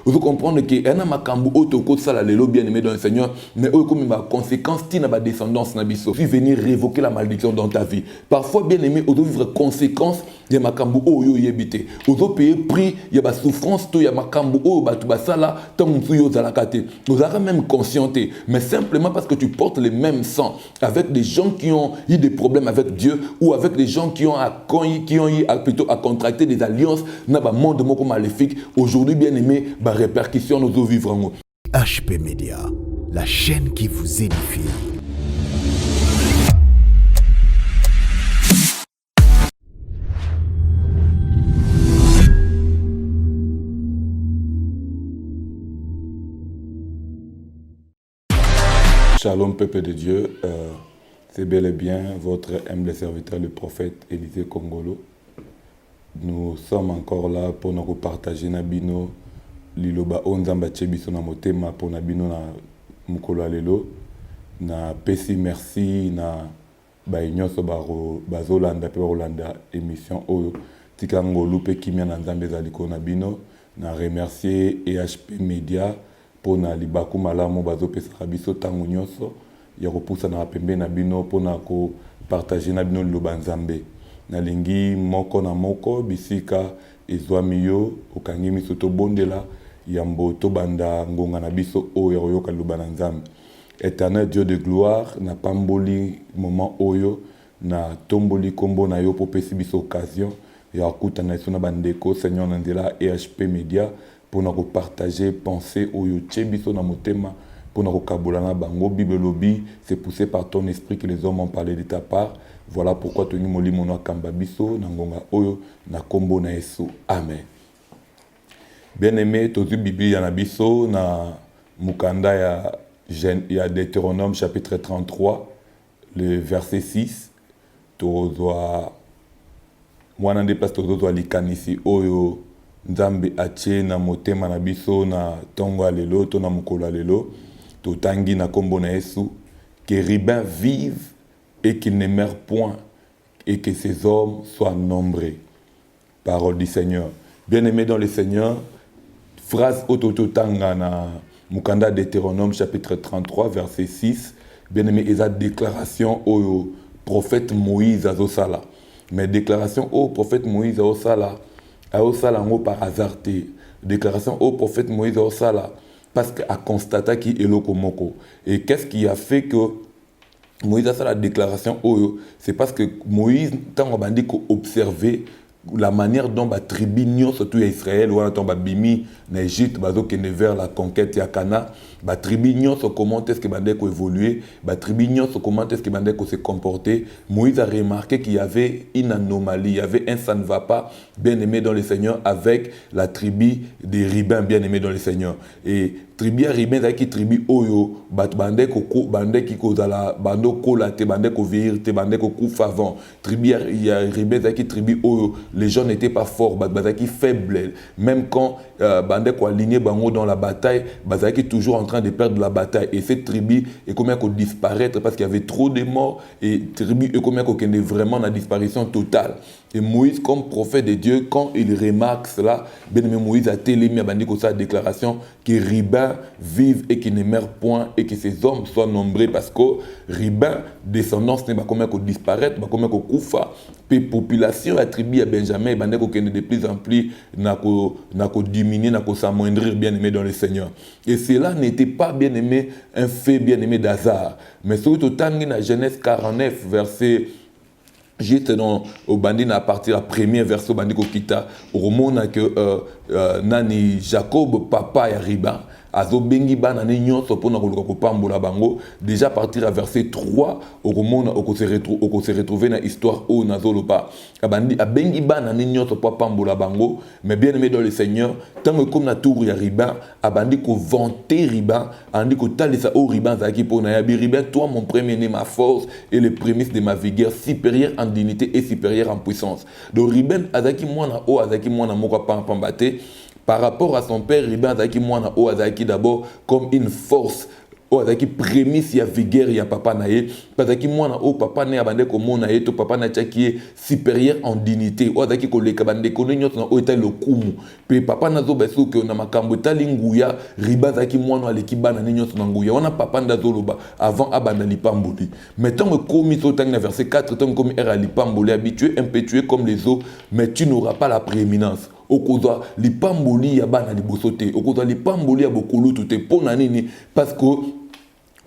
Vous comprenez que un makambu otoko sala lelo bien aimé dans le Seigneur, mais eux comme ma conséquence tina ba descendance na biso. Puis venir révoquer la malédiction dans ta vie. Parfois bien aimé, on doit vivre conséquence de makambu oyo yebité. On doit payer prix, il y a ba souffrance, il y a makambu oyo ba tuba sala, tant musuyo zalakate. Nous avons même conscienté, mais simplement parce que tu portes les mêmes sangs avec des gens qui ont eu des problèmes avec Dieu ou avec des gens qui ont eu plutôt à contracter des alliances dans le monde moko maléfique. Aujourd'hui bien aimé, ba répercussions nos eaux vivre. HP Media, la chaîne qui vous édifie. Shalom peuple de Dieu, c'est bel et bien votre humble serviteur le prophète Élisée Kongolo. Nous sommes encore là pour nous partager Nabino liloba onzamba tchebiso na motema pour Nabino na mukolo lelo na pesi merci na bainyoso bazolanda pe Rolanda émission oyo tika ngolu pe kimia na nzambe zaliko Nabino na remercier EHP Media pour na libaku malamu bazopesa biso tango nyonso ya kopusa na pembe na bino pour na ko partager na bino liloba nzambe na lingi moko na moko bisika ezwami yo okangi miso to bondela yambo to banda ngonga na biso oyo yoka liloba na nzambe. Éternel Dieu de gloire na pamboli moment oyo na tomboli kombo na yo popesi biso occasion ya kuta na sona bandeko Seigneur na ndela EHP Media pour nous partager penser oyo tchebiso na motema pour nous kabolana bango Bible lobby c'est poussé par ton esprit que les hommes ont parlé de ta part. Voilà pourquoi tu nous moli mono kamba biso na ngonga oyo na kombo na Yesu. Amen. Bien-aimé, tozu Bible na biso na mukanda ya Deutéronome chapitre 33 le verset 6 tozwa mwana nde place tozwa likanisi oyo Nzambe atie na motema na biso na tongo alelo to na mukolo alelo to tangi na kombo na Yesu que Ribin vive et qu'il ne meurt point et que ses hommes soient nombreux. Parole du Seigneur. Bien-aimé dans le Seigneur, phrase otototanga na mukanda Deutéronome chapitre 33 verset 6. Bien-aimé, eza déclaration au prophète Moïse azosala. Mais déclaration au prophète Moïse azosala Aosala par hasard. Déclaration au prophète Moïse Aosala parce qu'il a constaté qu'il est lokomoko. Et qu'est-ce qui a fait que Moïse a fait la déclaration Oyo? C'est parce que Moïse, tant qu'on a dit qu'observer la manière dont la tribu, surtout Israël, ou alors Bimi, en Égypte, vers la conquête de Cana, la tribu, comment est-ce qu'il a évolué, la tribu, comment est-ce qu'il a se comporter. Moïse a remarqué qu'il y avait une anomalie, il y avait un ça ne va pas bien aimé dans le Seigneur avec la tribu des Ribins bien aimés dans le Seigneur. Et tribu à Ribins, c'est qui tribu Oyo, bande koko, bande qui kozala, bande kola, te bande ko vir, te bande ko kouf avant. Tribu à Ribins, c'est qui tribu Oyo. Les gens n'étaient pas forts, bazaki faibles. Même quand Bandek a aligné Bango dans la bataille, bazaki toujours en train de perdre la bataille. Et cette tribu est comme qu'on disparaître parce qu'il y avait trop de morts. Et tribu est comme qu'on est vraiment dans la disparition totale. Et Moïse, comme prophète de Dieu, quand il remarque cela, Moïse a télémis à sa déclaration que Ribin vive et qu'il ne meurt point et que ses hommes soient nombreux parce que Ribin, descendance, n'est pas comme qu'on disparaître, pas comme qu'on koufa. Puis population attribuée à Benjamin, de plus en plus n'a diminué, n'a s'amoindrir bien aimé dans le Seigneur. Et cela n'était pas bien aimé, un fait bien aimé d'hasard. Mais surtout, dans la Genèse 49, verset juste dans au bandit à partir de la première verset au bandit kita au monde que nani Jacob papa ya Riba azo bengi bana ne nyonso pona ko pambola bango déjà à partir à verset 3 au monde au se retrouver dans histoire au nazolopa abandi abengi bana ne nyonso pa pambola bango mais bien aimé dans le Seigneur tant que comme na tour ya Riba abandi ko vanter Riba andi ko talisa au Riba zaki pona ya Riba toi mon premier-né ma force et les prémices de ma vigueur supérieure en dignité et supérieure en puissance. Donc Riben azaki mwana o azaki mwana moko pambate par rapport à son père Riben azaki mwana o azaki d'abord comme une force oyo azalaki prémisse ya vigueur ya papa na ye azalaki mwana oyo papa na ye abandaki komona ye to papa na atiaki ye supérieur en dignité oyo azalaki koleka bandeko ne nyonso na oyo etali lokumu mpe papa nazoba soki na makambo etali nguya riba azalaki mwana aleki bana ne nyonso na nguya wana papa nde azoloba avant abanda lipamboli mais ntango ekomi so otangi na verset 4 ntango ekomi ere ya lipamboli habitué impétué comme les eaux mais tu n'auras pas la prééminence okozwa lipamboli ya bana liboso te okozwa lipamboli ya bokulutu te mpo na nini parce que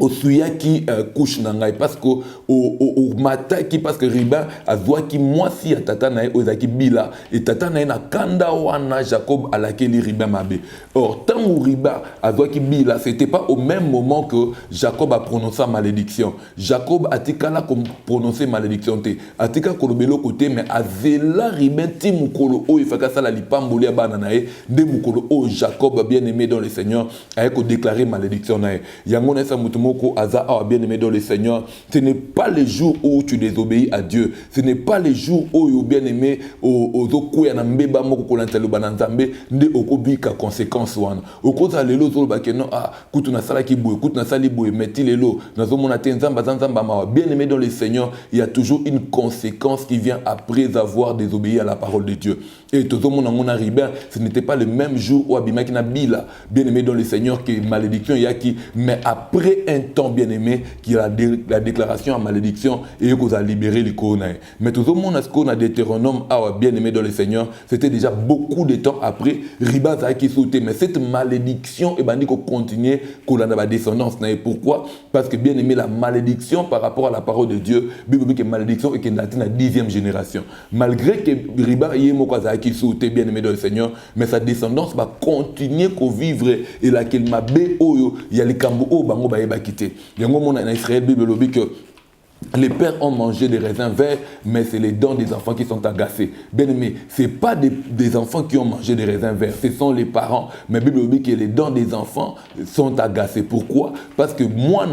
osuyaki couche na ngai parce que omataki parce que riba azwaki mwasi ya tata na ye oyo ezalaki bila e tata na ye na kanda wana Jacob alakeli riba mabe or ntango riba azwaki bila c'était pas au même moment que Jacob a prononcé malédiction Jacob atikala prononcer malédiction te atika kolobelo côté mais azela riba ti mukolo oyo efaka sala lipamboli ya bana na ye nde mukolo oyo Jacob bien aimé dans le Seigneur a déclaré malédiction na ye yango na sa mutu Aza bien aimé dans le Seigneur, ce n'est pas le jour où tu désobéis à Dieu, ce n'est pas le jour où bien aimé aux okuya na mbeba moko kolantelo bananzambe nde okobika conséquence wana okoza lelo zo ba keno kutu na sala ki boye kutu na sali boye meti lelo nazo mona te nzamba ma bien aimé dans le Seigneur, il y a toujours une conséquence qui vient après avoir désobéi à la parole de Dieu et tout le monde riba ce n'était pas le même jour où abimaki na bila bien aimé dans le Seigneur que malédiction yaki mais après un temps bien aimé qui a la déclaration en malédiction et qui a libéré les coronaires. Mais tout le monde a ce qu'on a Deutéronome bien aimé dans le Seigneur, c'était déjà beaucoup de temps après riba qui sautait mais cette malédiction et bandi qu'on continuait qu'on a la descendance. Pourquoi? Parce que bien aimé la malédiction par rapport à la parole de Dieu, Bible dit que malédiction est qu'il atteint la 10e génération. Malgré que riba y est qui sautait bien aimé dans le Seigneur, mais sa descendance va continuer qu'au vivre et laquelle m'a bé oyo il y a les kambo bango ba quitté. Yango mona en Israël Bible dit que les pères ont mangé des raisins verts, mais c'est les dents des enfants qui sont agacés. Bien aimé, ce n'est pas des enfants qui ont mangé des raisins verts, ce sont les parents. Mais la Bible dit que les dents des enfants sont agacées. Pourquoi? Parce que moi,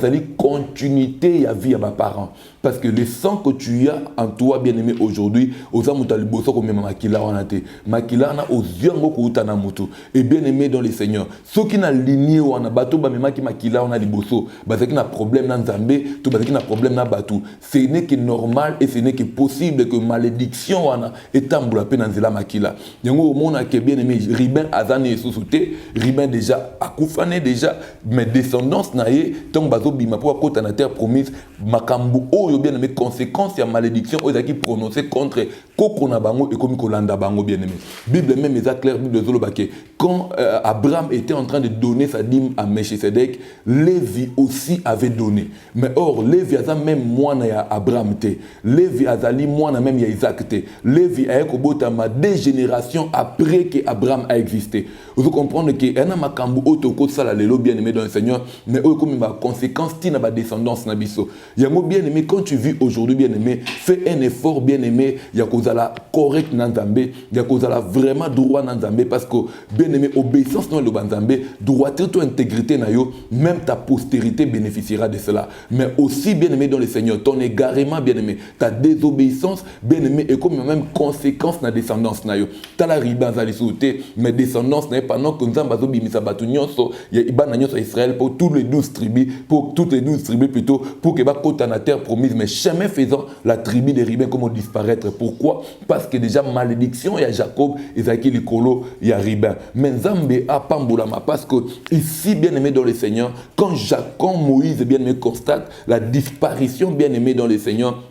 j'ai une continuité à vie à mes parents. Parce que le sang que tu as en toi, bien aimé, aujourd'hui, aux hommes comme makila wanate, makila na aux yango kuutana mutu. Et bien aimé dans les Seigneurs, ceux qui n'ont ligné ou en bateau, ba mema ki makila wana liboso, ba qui n'a problème dans Zambé, tout ba qui n'a problème na bateau. Ce n'est que normal et ce n'est que possible que malédiction wana etambula pe dans zela makila. Yango mona ke bien aimé, riben azane sosouté, riben déjà akufane déjà, mais descendance na ye, tant bazo bima pour kota na terre promise, makambu oyo bien aimé conséquence ya malédiction aux qui prononcé contre kokona bango et comme kolanda bango bien aimé. Bible même est clair Bible zolobake quand Abraham était en train de donner sa dîme à Melchisedec, Lévi aussi avait donné. Mais or Lévi a même moine ya Abraham te. Lévi azali moine même ya Isaac te. Lévi a ekobotama des générations après que Abraham a existé. Vous comprenez que ena makambu otoko sala lelo bien aimé dans le Seigneur, mais comme ma conséquence tina ba descendance na biso. Yango bien aimé quand tu vis aujourd'hui bien aimé, fais un effort bien aimé, ya kozala correct nan Nzambe, ya kozala vraiment droit nan Nzambe parce que bien aimé obéissance dans le Nzambe, droiture to intégrité na yo, même ta postérité bénéficiera de cela. Mais aussi bien aimé dans le Seigneur, ton égarement bien aimé, ta désobéissance bien aimé et comme même conséquence na descendance na yo. Ta la riba zali sauter, mais descendance na pendant que Nzambe azo bimisa batu nyonso, ya ibana nyonso Israël pour tous les 12 tribus, pour toutes les 12 tribus plutôt pour que ba kota na terre promise mais chemin faisant la tribu des Ribins comment disparaître. Pourquoi? Parce que déjà malédiction il y a Jacob et Zaki Likolo il y a Ribin. Mais Nzambe a pambolama parce que ici bien aimé dans le Seigneur, quand Moïse bien aimé constate la disparition bien aimé dans le Seigneur,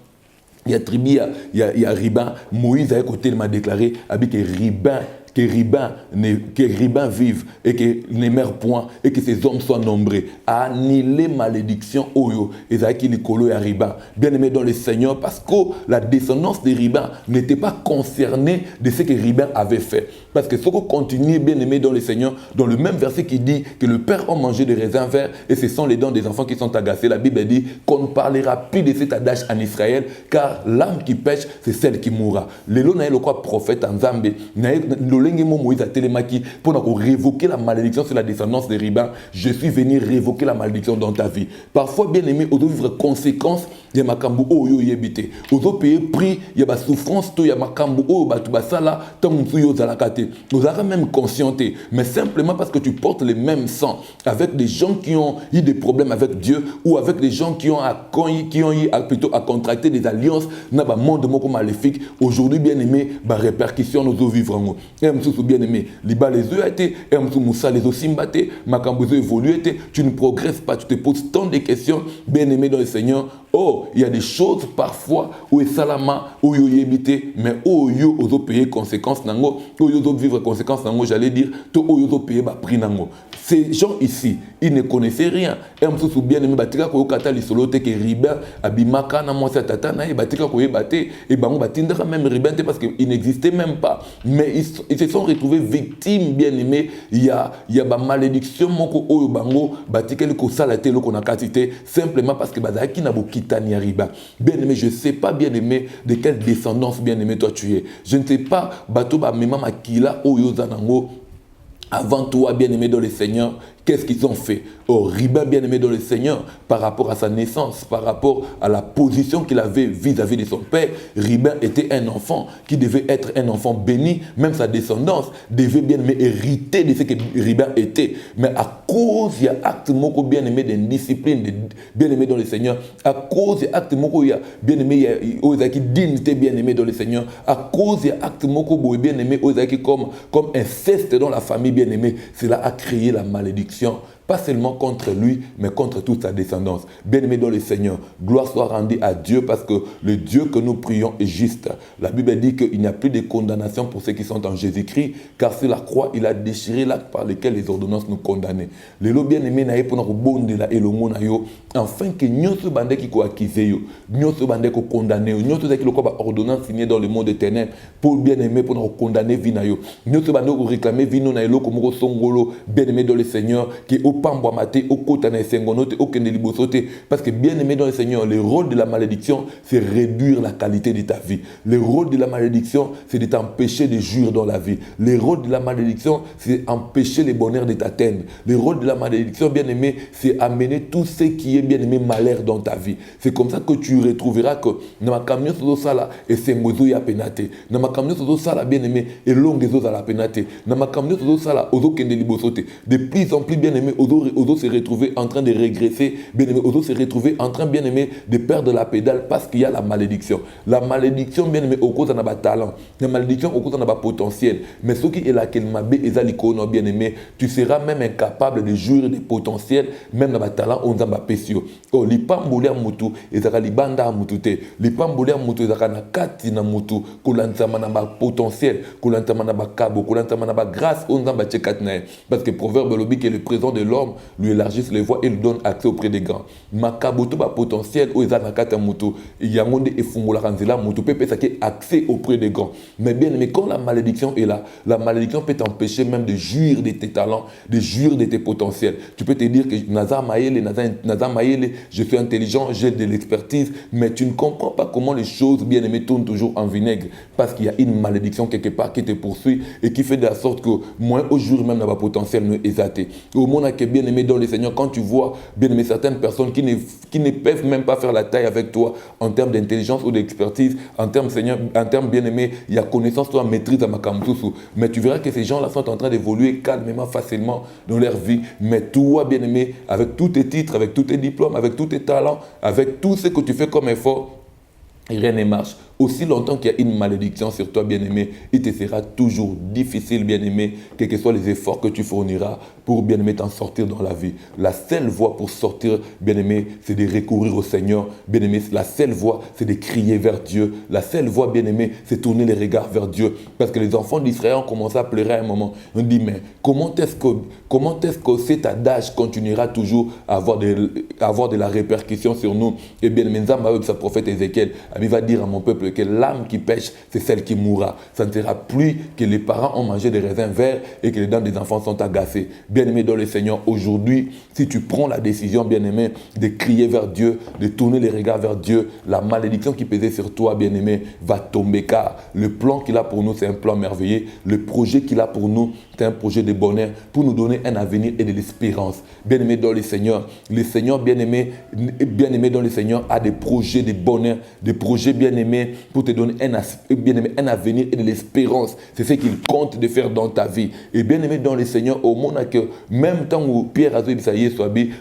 il y a tribu, il y a Ribin, Moïse a écouté m'a déclaré avec Ribin que Ribin vive et que ne meure point et que ses hommes soient nombreux. Annihiler malédiction oyo et Zaki Likolo et Ribin. Bien aimé dans le Seigneur parce que la descendance de Ribin n'était pas concernée de ce que Ribin avait fait. Parce que ce qu'on continue bien aimé dans le Seigneur, dans le même verset qui dit que le Père a mangé des raisins verts et ce sont les dents des enfants qui sont agacés. La Bible dit qu'on ne parlera plus de cet adage en Israël car l'âme qui pêche, c'est celle qui mourra. Le lo na le quoi prophète en Zambé, Moïse a télémaki pour révoquer la malédiction sur la descendance de Riba. Je suis venu révoquer la malédiction dans ta vie. Parfois, bien aimé, on doit vivre conséquences de makambu oyo yebite. On doit payer prix, il y a la souffrance, il y a makambu oyo batubasala, tant que yo zalakate. Nous avons même conscienté, mais simplement parce que tu portes le même sang avec des gens qui ont eu des problèmes avec Dieu ou avec des gens qui ont eu plutôt à contracter des alliances dans le monde maléfique. Aujourd'hui, bien aimé, bah répercussion nous au vivre en bien aimé, liba les yeux été, moussa les aussi mbaté, makambu évolué, tu ne progresses pas, tu te poses tant de questions, bien aimé dans le Seigneur. Oh, il y a des choses parfois où est salama, où yo yébité, mais où yo oso payer conséquences nango, où yo oso vivre conséquences nango, j'allais dire, tout où yo oso payer ba prix nango. Ces gens ici, ils ne connaissaient rien. Et on se bien aimé batika ko kata lisolote que Riba abimaka na mo sa tata na e batika ko yebate et bango batindra même Riba parce qu'il n'existait même pas. Mais ils se sont retrouvés victimes bien aimés. Il y a ba malédiction moko oyo bango batika ko salate lo kona katité simplement parce que bazaki na bokitani Riba. Bien aimé, je sais pas bien aimé de quelle descendance bien aimé toi tu es. Je ne sais pas bato ba mema makila oyo zanango. Avant toi, bien-aimé dans le Seigneur, qu'est-ce qu'ils ont fait? Oh, Riba, bien-aimé dans le Seigneur, par rapport à sa naissance, par rapport à la position qu'il avait vis-à-vis de son père, Riba était un enfant qui devait être un enfant béni, même sa descendance devait bien-aimé hériter de ce que Riba était. Mais à cause, il y a acte moko bien-aimé d'indiscipline, bien-aimé dans le Seigneur, à cause, il y a acte moko, il y a bien-aimé, il y a qui dignité bien-aimé dans le Seigneur, à cause, il y a acte moko bien-aimé, il y a qui comme inceste dans la famille bien-aimé, cela a créé la malédiction. Pas seulement contre lui, mais contre toute sa descendance. Bien-aimé dans le Seigneur, gloire soit rendue à Dieu parce que le Dieu que nous prions est juste. La Bible dit qu'il n'y a plus de condamnation pour ceux qui sont en Jésus-Christ, car sur la croix, il a déchiré l'acte par lequel les ordonnances nous condamnaient. Le lot bien-aimé n'a pas pour nous de la elongo na yo, afin que nous se bande qui ko accusé yo, nous se bande ko condamné, nous se qui le ko ordonnance signée dans le monde éternel pour bien-aimé pour nous condamner vie na yo, nous se bande ko réclamer vie na yo comme songolo bien-aimé dans le Seigneur qui parce que bien aimé dans le Seigneur, le rôle de la malédiction, c'est réduire la qualité de ta vie. Le rôle de la malédiction, c'est de t'empêcher de jouir dans la vie. Le rôle de la malédiction, c'est empêcher le bonheur de t'atteindre. Le rôle de la malédiction, bien aimé, c'est amener tout ce qui est bien aimé malheur dans ta vie. C'est comme ça que tu retrouveras que dans ma camion sur sala et c'est mozo ya penate. Dans ma camion sur sala bien aimé et longue zo la penate. Dans ma camion sur sala ozo kende libosote. De plus en plus bien aimé Odo se retrouver en train de régresser, bien aimé, Odo se retrouver en train, bien aimé, de perdre la pédale parce qu'il y a la malédiction. La malédiction, bien aimé, au cause d'un talent. La malédiction, au cause d'un potentiel. Mais ce qui est là, qu'elle m'a bien aimé, tu seras même incapable de jouir des potentiels, même dans le talent, on a pécio. Oh, l'ipambolé mutu, et ça libanda mutute. L'ipambolé mutu, ça na kati na mutu, kolantama na potentiel, kolantama na kabo, kolantama na grâce, on a tchekatnae. Parce que proverbe lobby qui est le présent de l'homme lui élargissent les voies et lui donne accès auprès des grands. Makaboto ba potentiel o eza nakata mutu yangonde efungola kanzela mutu pepe ça qui est accès auprès des grands. Mais bien mais quand la malédiction est là, la malédiction peut t'empêcher même de jouir de tes talents, de jouir de tes potentiels. Tu peux te dire que Naza Maïle, je suis intelligent, j'ai de l'expertise, mais tu ne comprends pas comment les choses bien aimées tournent toujours en vinaigre parce qu'il y a une malédiction quelque part qui te poursuit et qui fait de la sorte que moi au jour même dans ma potentiel ne exaté. Au monde qui est bien aimé dans le Seigneur, quand tu vois bien aimé certaines personnes qui ne peuvent même pas faire la taille avec toi en termes d'intelligence ou d'expertise, en termes Seigneur, en termes bien aimé, il y a connaissance, toi maîtrise à ma kamtusu. Mais tu verras que ces gens-là sont en train d'évoluer calmement, facilement dans leur vie. Mais toi bien aimé, avec tous tes titres, avec tous tes diplômes, avec tous tes talents, avec tout ce que tu fais comme effort, rien ne marche. Aussi longtemps qu'il y a une malédiction sur toi, bien-aimé, il te sera toujours difficile, bien-aimé, quels que soient les efforts que tu fourniras pour, bien-aimé, t'en sortir dans la vie. La seule voie pour sortir, bien-aimé, c'est de recourir au Seigneur. Bien-aimé, la seule voie, c'est de crier vers Dieu. La seule voie, bien-aimé, c'est tourner les regards vers Dieu. Parce que les enfants d'Israël ont commencé à pleurer à un moment. On dit, mais comment est-ce que cet adage continuera toujours à avoir de la répercussion sur nous? Et bien, aimé, avec sa prophète Ézéchiel, il va dire à mon peuple, peuple que l'âme qui pêche, c'est celle qui mourra. Ça ne sera plus que les parents ont mangé des raisins verts et que les dents des enfants sont agacées. Bien-aimé dans le Seigneur, aujourd'hui, si tu prends la décision, bien-aimé, de crier vers Dieu, de tourner les regards vers Dieu, la malédiction qui pesait sur toi, bien-aimé, va tomber, car le plan qu'il a pour nous, c'est un plan merveilleux. Le projet qu'il a pour nous, c'est un projet de bonheur pour nous donner un avenir et de l'espérance. Bien-aimé dans le Seigneur, bien-aimé dans le Seigneur a des projets de bonheur, des projets bien-aimés pour te donner un avenir et de l'espérance. C'est ce qu'il compte de faire dans ta vie. Et bien-aimé dans le Seigneur, au monde que même temps où Pierre a dit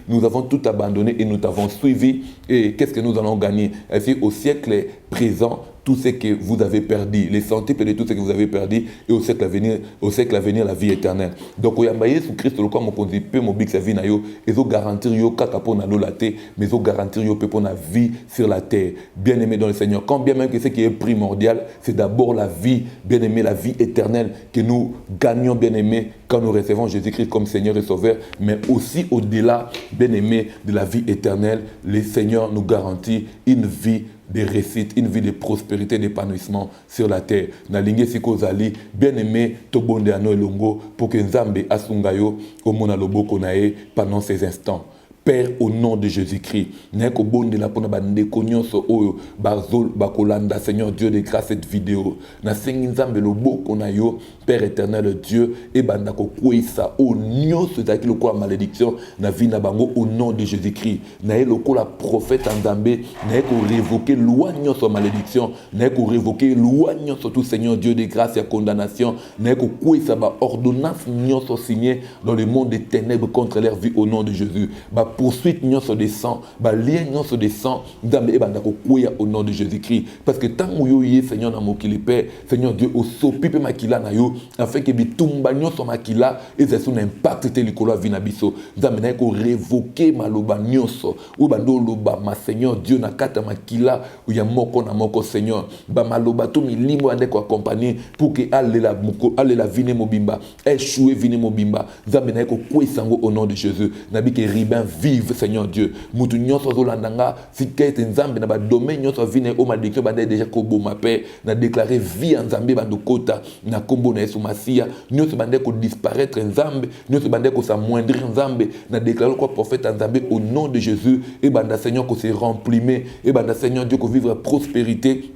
nous avons tout abandonné et nous t'avons suivi. Et qu'est-ce que nous allons gagner? Ainsi, au siècle présent, tout ce que vous avez perdu, les centiples de tout ce que vous avez perdu, et au siècle à venir, la vie éternelle. Donc, au yamba Jésus Christ, le quoi mon conduit peu mon big sa vie na yo, et zo garantir yo kaka pour na la terre, mais zo garantir yo pour na vie sur la terre. Bien aimé dans le Seigneur, quand bien même que ce qui est primordial, c'est d'abord la vie, bien aimé, la vie éternelle que nous gagnons, bien aimé, quand nous recevons Jésus-Christ comme Seigneur et Sauveur, mais aussi au-delà, bien aimé, de la vie éternelle, le Seigneur nous garantit une vie de réussite, une vie de prospérité, d'épanouissement sur la terre. Nalingue siko zali, bien aimé, tobonde ano elongo, pour que Nzambe asungayo, omona loboko nae, pendant ces instants. Père, au nom de Jésus-Christ, Neko bonde la pona bande konyoso oyo bazol bakolanda Seigneur Dieu de grâce cette vidéo. Na sengi Nzambe loboko na yo, Père éternel Dieu, et banda ko kwisa o nyoso zaki lokola malédiction na vie na bango au nom de Jésus-Christ. Na e lokola prophète Nzambe, na ko révoquer loi nyoso malédiction, na ko révoquer loi nyoso tout Seigneur Dieu de grâce et condamnation, na ko kwisa ba ordonnance nyoso signée dans le monde des ténèbres contre leur vie au nom de Jésus. Ba poursuite nyonso de sang, ba lien nyonso de sang, Nzambe e banda ko kwea au nom de Jésus-Christ. Parce que tant où yo yé Seigneur na mokili Père, Seigneur Dieu au sopi pe makila na yo, afin que bitumba nyonso makila et ça son impact te likolo vi na biso. Nzambe na ko révoquer maloba nyonso, ou bando loba ma Seigneur Dieu na kata makila ou ya moko na moko Seigneur. Ba maloba to milimo ande ko accompagner pour que alle la vine mobimba, échouer vine mobimba. Nzambe na ko kwesango au nom de Jésus. Nabi ke riben vive Seigneur Dieu. Mutu nyonso zolandanga sikete Nzambe na ba domaine nyonso vine o malédiction bande déjà ko boma Père na déclarer vie en Nzambe bando kota na kombo na Yesu Masia nyonso bande ko disparaître Nzambe nyonso bande ko s'amoindrir Nzambe na déclarer quoi prophète Nzambe au nom de Jésus et banda Seigneur ko se remplimer et banda Seigneur Dieu ko vivre prospérité.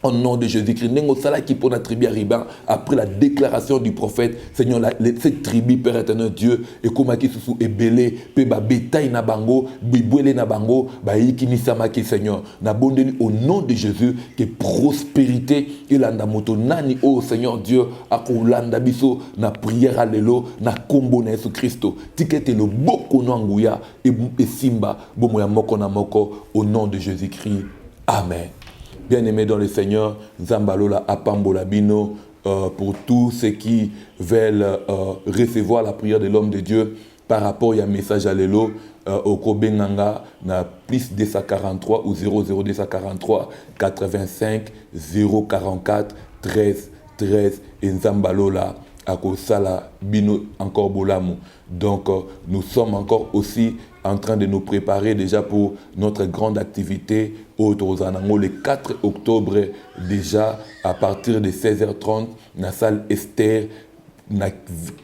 Au nom de Jésus-Christ, Nengo Sala qui pour la tribu Riban, après la déclaration du prophète, Seigneur, cette tribu, Père éternel Dieu, et comment qui se est belé, pe ba bétail na bango, bibouele na bango, ba yiki ni samaki, Seigneur, na bondeli au nom de Jésus, que prospérité, il anda moto nani, oh Seigneur Dieu, akulanda biso, na prière à l'élo, na kombo na Yesu Christo, tikete le boko no anguya, et simba, bomoya moko na moko, au nom de Jésus-Christ. Amen. Bien-aimés dans le Seigneur, Zambalola Apambola Bino, pour tous ceux qui veulent recevoir la prière de l'homme de Dieu par rapport à un message à l'élo, au Kobenganga, na plus 243 ou 00243 85 044 13 13 et Zambalola Akosala Bino encore Bolamu. Donc nous sommes encore aussi en train de nous préparer déjà pour notre grande activité au Torozanango le 4 octobre déjà à partir de 16h30 dans la salle Esther na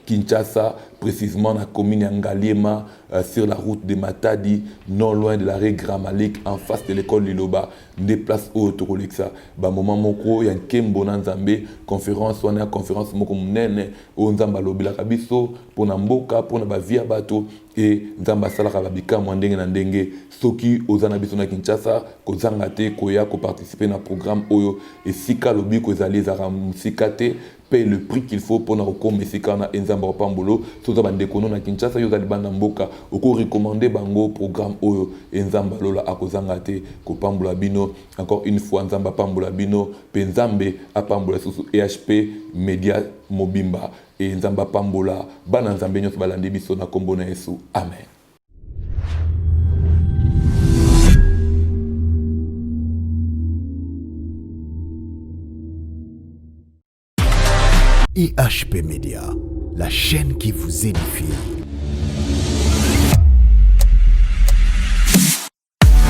Kinshasa, précisément dans la commune Ngaliema, sur la route de Matadi, non loin de l'arrêt Gramalik, en face de l'école Liloba, des places au Torolexa. Ba moment moko ya Kembo na Nzambe, conférence wana conférence moko munene o Nzamba lobila kabiso pour na mboka pour na ba via bato et Nzamba sala ka babika mwandenge na ndenge soki ozana biso na Kinshasa ko zanga te ko ya ko participer na programme oyo et sika lobi ko ezali za musikate paye le prix qu'il faut pour nous recommencer quand on a un pambolo so za bande kono na Kinshasa yo za libanda mboka oko recommander bango programme oyo Nzamba lola akozanga te ko pambola bino encore une fois Nzamba pambola bino pe Nzambe apambola susu EHP Media Mobimba et Nzamba pambola bana Nzambe nyonso balandi biso na kombo na Yesu. Amen. IHP Media, la chaîne qui vous édifie.